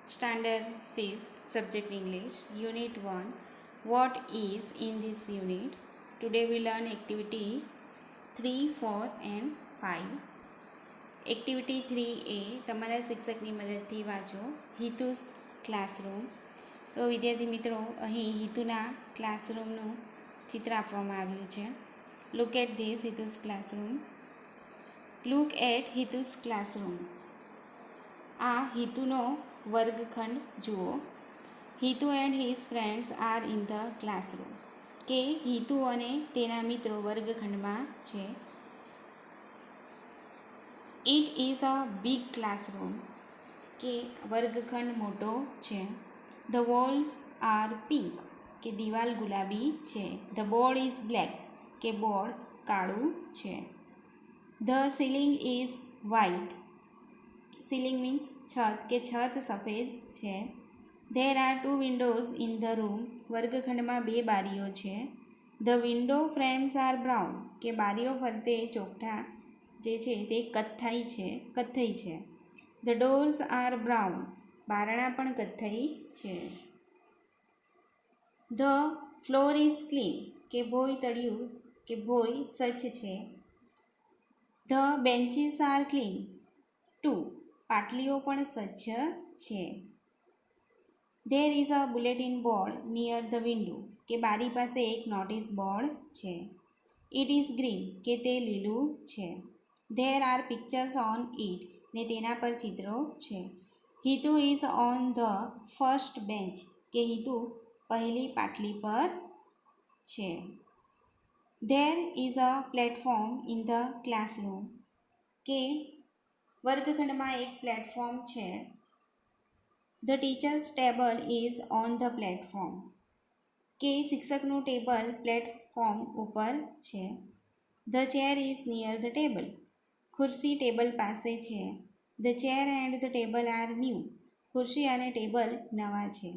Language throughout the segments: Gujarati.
Standard 5th, Subject English, Unit 1. What is in this unit? Today we learn activity 3, 4 and 5. Activity 3A તમારા શિક્ષકની મદદથી વાંચો. હિતુસ ક્લાસરૂમ. તો વિદ્યાર્થી મિત્રો, અહીં હિતુના ક્લાસરૂમનું ચિત્ર આપવામાં આવ્યું છે. Look at this Hitu's classroom. Look at Hitu's classroom. આ હિતુનો વર્ગખંડ જુઓ. Hitu and his friends are in the classroom. કે હિતુ અને તેના મિત્રો વર્ગખંડમાં છે. It is a big classroom. કે વર્ગખંડ મોટો છે. The walls are pink. કે દિવાલ ગુલાબી છે. The board is black. કે બોર્ડ કાળું છે. The ceiling is white. Ceiling means છત, કે છત સફેદ છે. There are 2 windows in the room. વર્ગખંડમાં 2 બારીઓ છે. The window frames are brown. કે બારીઓ ફરતે ચોકઠા જે છે તે કથ્થઈ છે. The doors are brown. બારણા પણ કથ્થઈ છે. The floor is clean. કે ભોંય તળિયું કે ભોંય સ્વચ્છ છે. The benches are clean too. પાટલીઓ પણ સ્વચ્છ છે. There is a bulletin board near the window. કે બારી પાસે એક નોટિસ બોર્ડ છે. It is green. કે તે લીલું છે. There are pictures on it. ને તેના પર ચિત્રો છે. Hitu is on the first bench. કે હિતુ પહેલી પાટલી પર છે. There is a platform in the classroom. કે વર્ગખંડમાં એક પ્લેટફોર્મ છે. The teacher's table is on the platform. કે શિક્ષકનું ટેબલ પ્લેટફોર્મ ઉપર છે. The chair is near the table. ખુરશી ટેબલ પાસે છે. The chair and the table are new. ખુરશી અને ટેબલ નવા છે.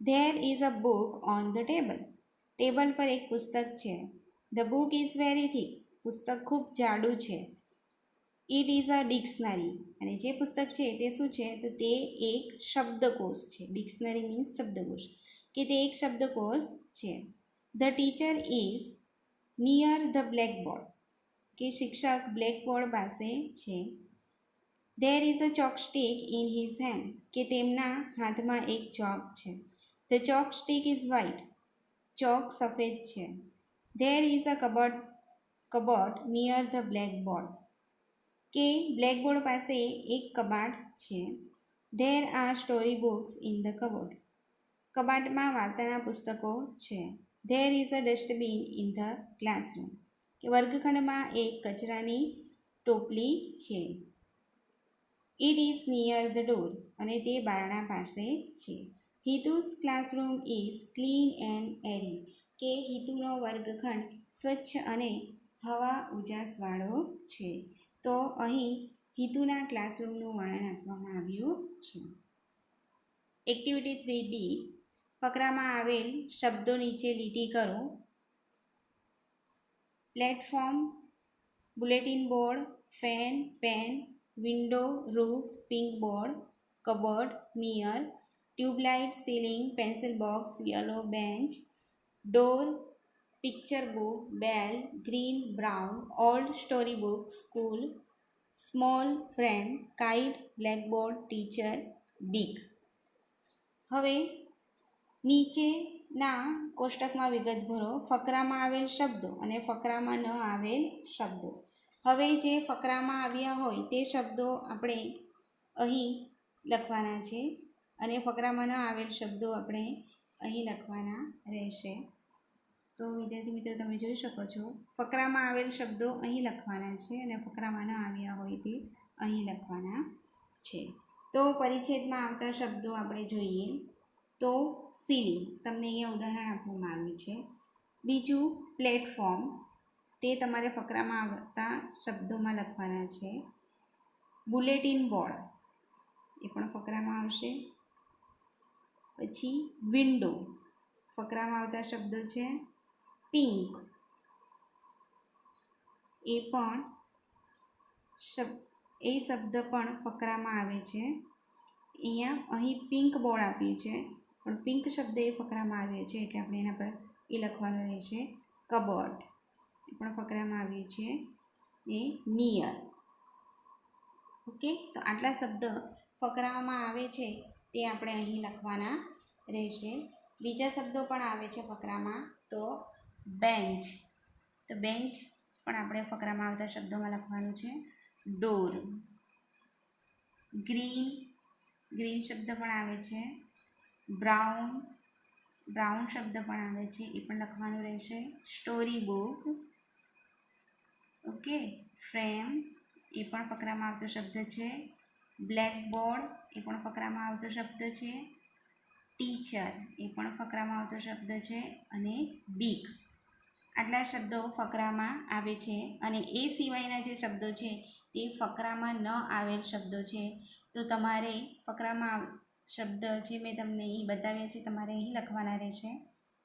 There is a book on the table. Table પર એક પુસ્તક છે. The book is very thick. પુસ્તક ખૂબ જાડું છે. It is a dictionary. અને જે પુસ્તક છે તે શું છે? તો તે એક શબ્દકોશ છે. ડિક્શનરી મીન્સ શબ્દકોશ. કે તે એક શબ્દકોશ છે. The teacher is near the blackboard. કે શિક્ષક બ્લેકબોર્ડ પાસે છે. There is a chalkstick in his hand. કે તેમના હાથમાં એક ચોક છે. The chalk stick is white. Chalk સફેદ છે. There is a cupboard near the blackboard. કે બ્લેકબોર્ડ પાસે એક કબાટ છે. There are story books in the cupboard. કબાટમાં વાર્તાના પુસ્તકો છે. There is a dustbin in the classroom. કે વર્ગખંડમાં એક કચરાની ટોપલી છે. It is near the door. અને તે બારણા પાસે છે. હિતુસ ક્લાસરૂમ ઇઝ ક્લીન એન્ડ એરી. કે હિતુનો વર્ગખંડ સ્વચ્છ અને હવા ઉજાસવાળો છે. તો અહીં હિતુના ક્લાસરૂમનું વર્ણન આપવામાં આવ્યું છે. Activity 3B. ફકરામાં આવેલ શબ્દો નીચે લીટી કરો. Platform, bulletin board, fan, pen, window, roof, pink board, cupboard, near, tubelight, ceiling, pencil box, yellow bench, door, picture book, bell, green, brown, old story book, school, small, frame, kite, blackboard, teacher, big. હવે નીચેના કોષ્ટકમાં વિગત ભરો. ફકરામાં આવેલ શબ્દો અને ફકરામાં ન આવેલ શબ્દો. હવે જે ફકરામાં આવ્યા હોય તે શબ્દો આપણે અહીં લખવાના છે અને ફકરામાં ન આવેલ શબ્દો આપણે અહીં લખવાના રહેશે. તો વિદ્યાર્થી મિત્રો, તમે જોઈ શકો છો ફકરામાં આવેલ શબ્દો અહીં લખવાના છે અને ફકરામાં ન આવ્યા હોય તે અહીં લખવાના છે. તો પરિચ્છેદમાં આવતા શબ્દો આપણે જોઈએ. તો સીલિંગ, તમને અહીંયા ઉદાહરણ આપવામાં આવ્યું છે. બીજું પ્લેટફોર્મ, તે તમારે ફકરામાં આવતા શબ્દોમાં લખવાના છે. બુલેટિન બોર્ડ, એ પણ ફકરામાં આવશે. પછી વિન્ડો, ફકરામાં આવતા શબ્દો છે. પિંક, એ શબ્દ પણ ફકરામાં આવે છે. અહીં પિંક બોર્ડ આપ્યું છે, પણ પિંક શબ્દ એ ફકરામાં આવ્યો છે એટલે આપણે એના પર એ લખવાનું રહેશે કબોર્ડ. એ પણ ફકરામાં આવ્યું છે એ નિયર. ઓકે, તો આટલા શબ્દ ફકરામાં આવે છે તે આપણે અહીં લખવાના રહેશે. બીજા શબ્દો પણ આવે છે ફકરામાં, તો બેન્ચ. તો બેન્ચ પણ આપણે ફકરામાં આવતા શબ્દોમાં લખવાનું છે. ડોર. ગ્રીન, ગ્રીન શબ્દ પણ આવે છે. બ્રાઉન, બ્રાઉન શબ્દ પણ આવે છે, એ પણ લખવાનું રહેશે. Story book. ઓકે, ફ્રેમ, એ પણ ફકરામાં આવતો શબ્દ છે. બ્લેકબોર્ડ, એ પણ ફકરામાં આવતો શબ્દ છે. ટીચર, એ પણ ફકરામાં આવતો શબ્દ છે. અને બીક. આટલા શબ્દો ફકરામાં આવે છે. અને એ સિવાયના જે શબ્દો છે તે ફકરામાં ન આવેલ શબ્દો છે. તો તમારે ફકરામાં શબ્દ જે મેં તમને અહીં બતાવ્યા છે તમારે અહીં લખવાના રહેશે.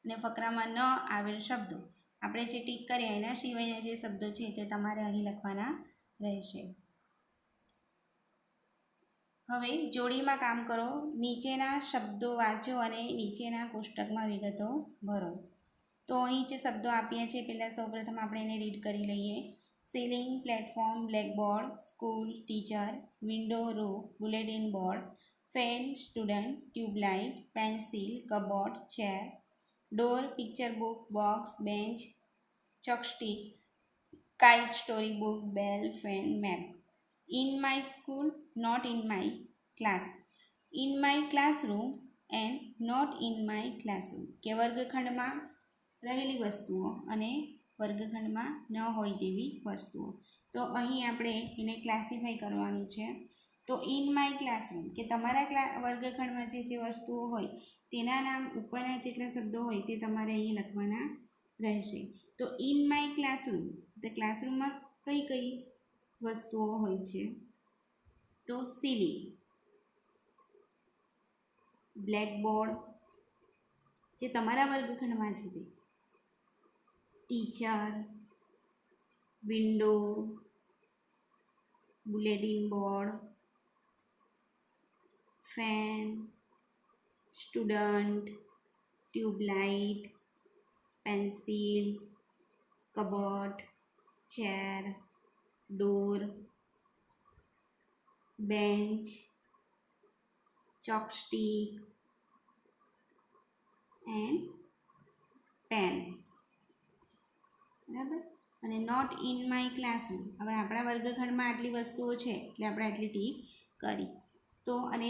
અને ફકરામાં ન આવેલ શબ્દો આપણે જે ટીક કર્યા એના સિવાયના જે શબ્દો છે તે તમારે અહીં લખવાના રહેશે. હવે જોડીમાં કામ કરો. નીચેના શબ્દો વાંચો અને નીચેના કોષ્ટકમાં વિગતો ભરો. તો અહીં જે શબ્દો આપ્યા છે પહેલાં સૌપ્રથમ આપણે એને રીડ કરી લઈએ. Ceiling, platform, blackboard, school, teacher, window, roof, bulletin board, fan, student, tubelight, pencil, cupboard, chair, door, picture book, box, bench, chalkstick, kite, story book, bell, fan, map. In my school, not in my class. In my classroom and not in my classroom. કે વર્ગખંડમાં રહેલી વસ્તુઓ અને વર્ગખંડમાં ન હોય તેવી વસ્તુઓ. તો અહીં આપણે એને ક્લાસિફાઈ કરવાનું છે. તો ઇન માય ક્લાસરૂમ કે તમારા વર્ગખંડમાં જે વસ્તુઓ હોય તેના નામ ઉપરના જેટલા શબ્દો હોય તે તમારે અહીં લખવાના રહેશે. તો ઇન માય ક્લાસરૂમ, તો ક્લાસરૂમમાં કઈ કઈ વસ્તુઓ હોય છે? તો સીલિંગ, બ્લેકબોર્ડ જે તમારા વર્ગખંડમાં છે તે, teacher, window, bulletin board, fan, student, tubelight, pencil, cupboard, chair, door, bench, chalkstick and pen. બરાબર. અને નોટ ઇન માય ક્લાસરૂમ, હવે આપણા વર્ગખંડમાં આટલી વસ્તુઓ છે એટલે આપણે આટલી ટીક કરી. તો અને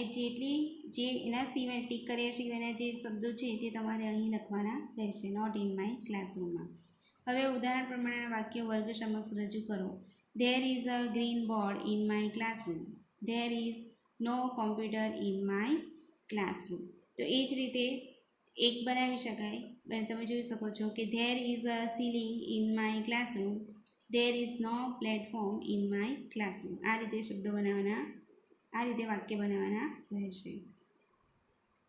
જે એના સિવાય ટીક કર્યા સિવાયના જે શબ્દો છે તે તમારે અહીં લખવાના રહેશે નોટ ઇન માય ક્લાસરૂમમાં. હવે ઉદાહરણ પ્રમાણેના વાક્યો વર્ગ સમક્ષ રજૂ કરો. There is a green board in my classroom. There is no computer in my classroom. તો એ જ રીતે એક બનાવી શકાય. તમે જોઈ શકો છો કે there is a ceiling in my classroom. There is no platform in my classroom. આ રીતે શબ્દો બનાવવાના, આ રીતે વાક્ય બનાવવાના રહેશે.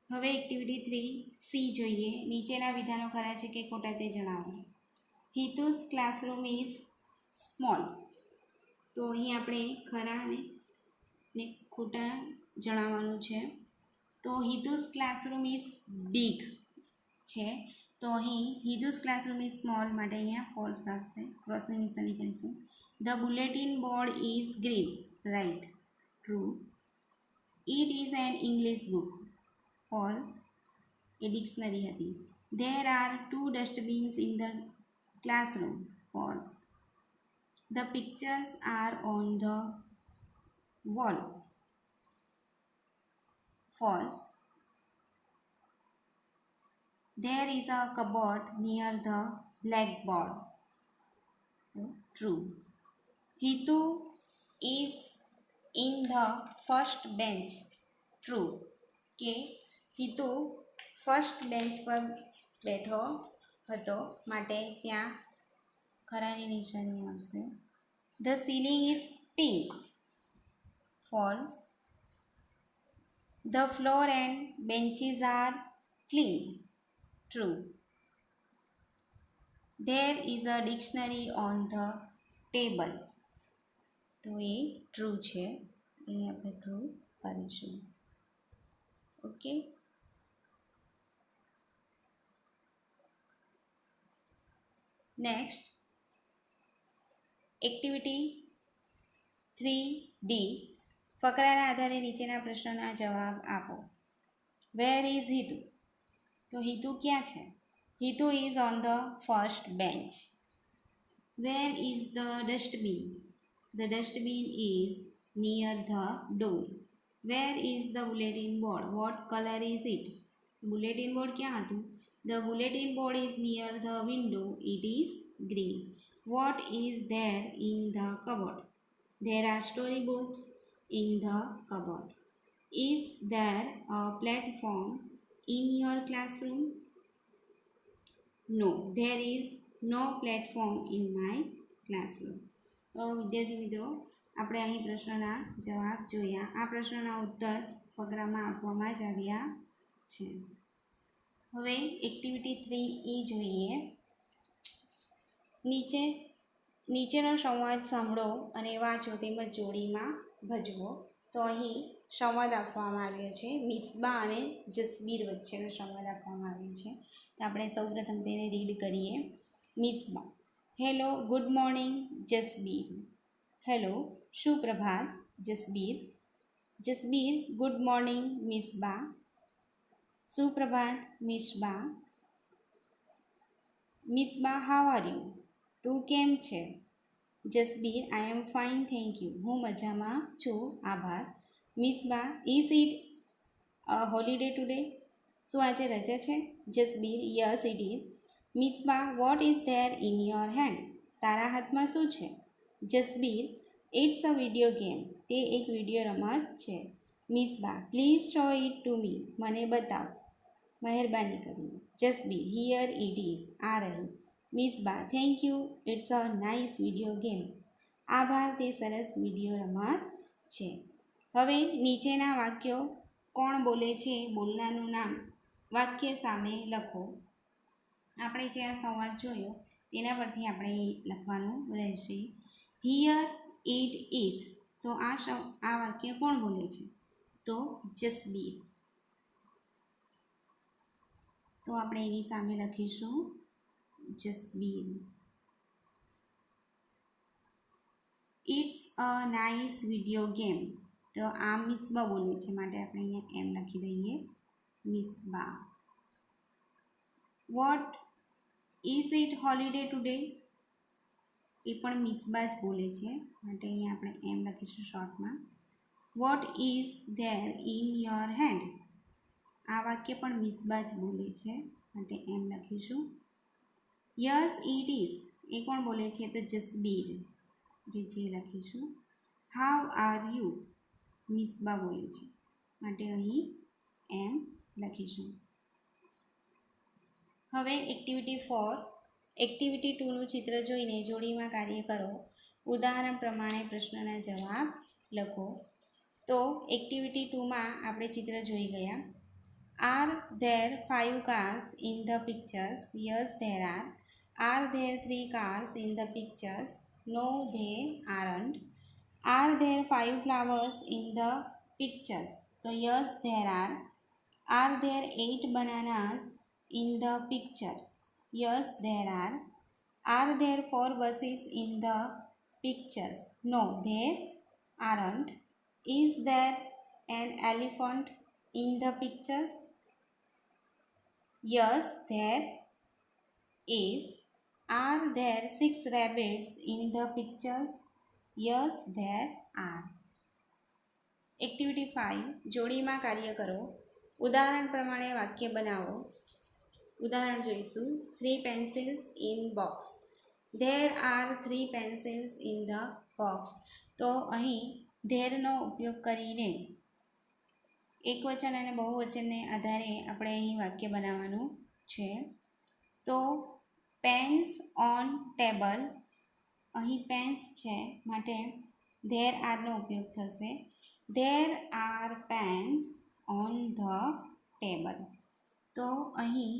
હવે એક્ટિવિટી 3C જોઈએ. નીચેના વિધાનો ખરા છે કે ખોટા તે જણાવો. હિતુસ ક્લાસરૂમ ઇઝ સ્મોલ. તો અહીં આપણે ખરા ને ખોટા જણાવવાનું છે. તો હિતુસ ક્લાસરૂમ ઇઝ બિગ છે. તો અહીં હિતુસ ક્લાસરૂમ ઇઝ સ્મોલ માટે અહીંયા ફોલ્સ આવશે, ક્રોસની નિશાની કરીશું. The bulletin board is green, right, true. It is an English book, false, એ ડિક્શનરી હતી. There are 2 dustbins in the classroom, false. The pictures are on the wall, false. There is a cupboard near the blackboard, true. Hitu is in the first bench, true. કે હિતુ ફર્સ્ટ બેન્ચ પર બેઠો હતો માટે ત્યાં ખરાની નિશાની આવશે. The ceiling is pink, false. The floor and benches are clean, true. There is a dictionary on the table. તો એ ટ્રુ છે, એ આપણે ટ્રુ કરીશું. ઓકે. Next activity 3D. ફકરાના આધારે નીચેના પ્રશ્નોના જવાબ આપો. Where is Hitu? તો હિતુ ક્યાં છે? Hitu is on the first bench. Where is the dustbin? The dustbin is near the door. Where is the bulletin board? What colour is it? Bulletin board ક્યાં હતું? The bulletin board is near the window. It is green. Vote is there in the cupboard? There are storybooks in the cupboard. Is there a platform in your classroom? No, there is no platform in my classroom. તો વિદ્યાર્થી મિત્રો, આપણે અહીં પ્રશ્નના જવાબ જોયા. આ પ્રશ્નના ઉત્તર ફકરામાં આપવામાં જ આવ્યા છે. હવે એક્ટિવિટી 3E જોઈએ. નીચેનો સંવાદ સાંભળો અને વાંચો તેમજ જોડીમાં ભજવો. તો અહીં સંવાદ આપવામાં આવ્યો છે. મિસબા અને જસબીર વચ્ચેનો સંવાદ આપવામાં આવ્યો છે. તો આપણે સૌપ્રથમ તેને રીડ કરીએ. Misba: hello, good morning Jasbir. Hello, સુપ્રભાત જસબીર. Jasbir: good morning Misba. સુપ્રભાત Misba. Misba: how are you? તું કેમ છે? Jasbir: I am fine thank you. હું મજામાં છું, આભાર. Misba: is it a holiday today? શું આજે રજા છે? Jasbir: yes it is. Misba: what is there in your hand? તારા હાથમાં શું છે? Jasbir: it's a video game. તે એક વિડીયો રમત છે. Misbah: please show it to me. મને બતાવ મહેરબાની કરીને. Jasbir: here it is. આ રહી. Misba: thank you, it's a nice video game. આભાર, તે સરસ વિડીયો રમત છે. હવે નીચેના વાક્યો કોણ બોલે છે? બોલનારનું નામ વાક્ય સામે લખો. આપણે જે આ સંવાદ જોયો તેના પરથી આપણે લખવાનું રહેશે. Here it is. તો આ વાક્ય કોણ બોલે છે? તો જસબીર. તો આપણે એની સામે લખીશું Jasbir. It's a nice video game. તો આ મિસબા બોલે છે, માટે આપણે અહીંયા એમ લખી દઈએ, Misba. What is it holiday today? એ પણ મિસબા જ બોલે છે, માટે અહીંયા આપણે એમ લખીશું શોર્ટમાં. What is there in your hand? આ વાક્ય પણ મિસબા જ બોલે છે, માટે એમ લખીશું. Yes it is. એ કોણ બોલે છે? તો જસબીર, જે લખીશું. હાવ આર યુ? મિસબા બોલે છે, માટે અહીં એમ લખીશું. હવે એક્ટિવિટી 4. એક્ટિવિટી 2નું ચિત્ર જોઈને જોડીમાં કાર્ય કરો. ઉદાહરણ પ્રમાણે પ્રશ્નના જવાબ લખો. તો એક્ટિવિટી 2માં આપણે ચિત્ર જોઈ ગયા. Are there 5 cars in the pictures? Yes, there are. Are there 3 cars in the pictures? No, they aren't. Are there 5 flowers in the pictures? So yes, there are. Are there 8 bananas in the picture? Yes, there are. Are there 4 buses in the pictures? No, there aren't. Is there an elephant in the pictures? Yes, there is. Are there 6 rabbits in the pictures? Yes, there are. Activity 5. જોડીમાં કાર્ય કરો. ઉદાહરણ પ્રમાણે વાક્ય બનાવો. ઉદાહરણ જોઈશું. 3 pencils in box. There are 3 pencils in the box. તો અહીં ધેરનો ઉપયોગ કરીને એકવચન અને બહુવચનને આધારે આપણે અહીં વાક્ય બનાવવાનું છે. તો પેન્સ ઓન ટેબલ. અહીં પેન્સ છે, માટે ધેર આરનો ઉપયોગ થશે. There are pens on the table. તો અહીં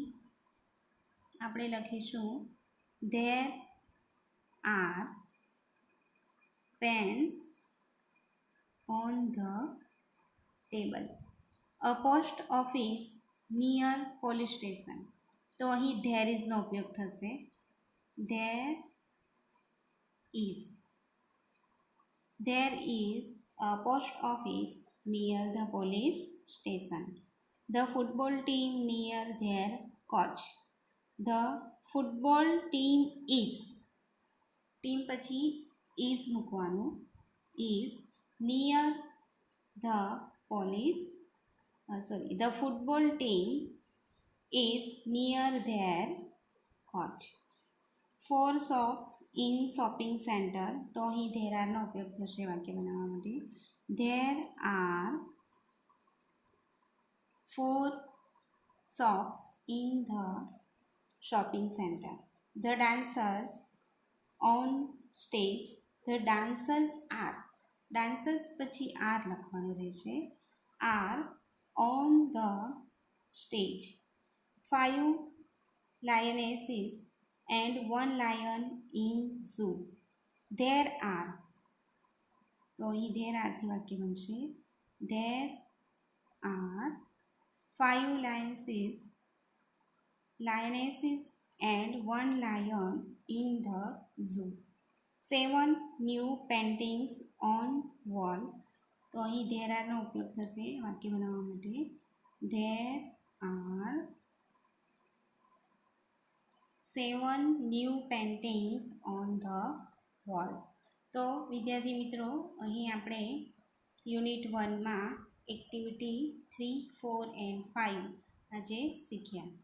આપણે લખીશું there are pens on the table. A post office near police station. તો અહીં ધેર ઇઝનો ઉપયોગ થશે. There is. There is a post office near the police station. The football team near their coach. The football team is. Team પછી is મૂકવાનું. is near the police. The football team is near their coach. 4 shops in shopping center. તો અહીં there are નો ઉપયોગ થશે વાક્ય બનાવવા માટે. There are 4 shops in the shopping center. The dancers on stage. The dancers are. dancers પછી are લખવાનું રહેશે. are on the stage. 5 lionesses and 1 lion in zoo. There are. તો અહીં there are થી વાક્ય બનશે. There are 5 lionesses and 1 lion in the zoo. 7 new paintings on wall. તો અહીં there are નો ઉપયોગ થશે વાક્ય બનાવવા માટે. There are 7 new paintings on the wall. તો વિદ્યાર્થી મિત્રો, અહીં આપણે યુનિટ 1માં એક્ટિવિટી 3, 4 એન્ડ 5 આજે શીખ્યા.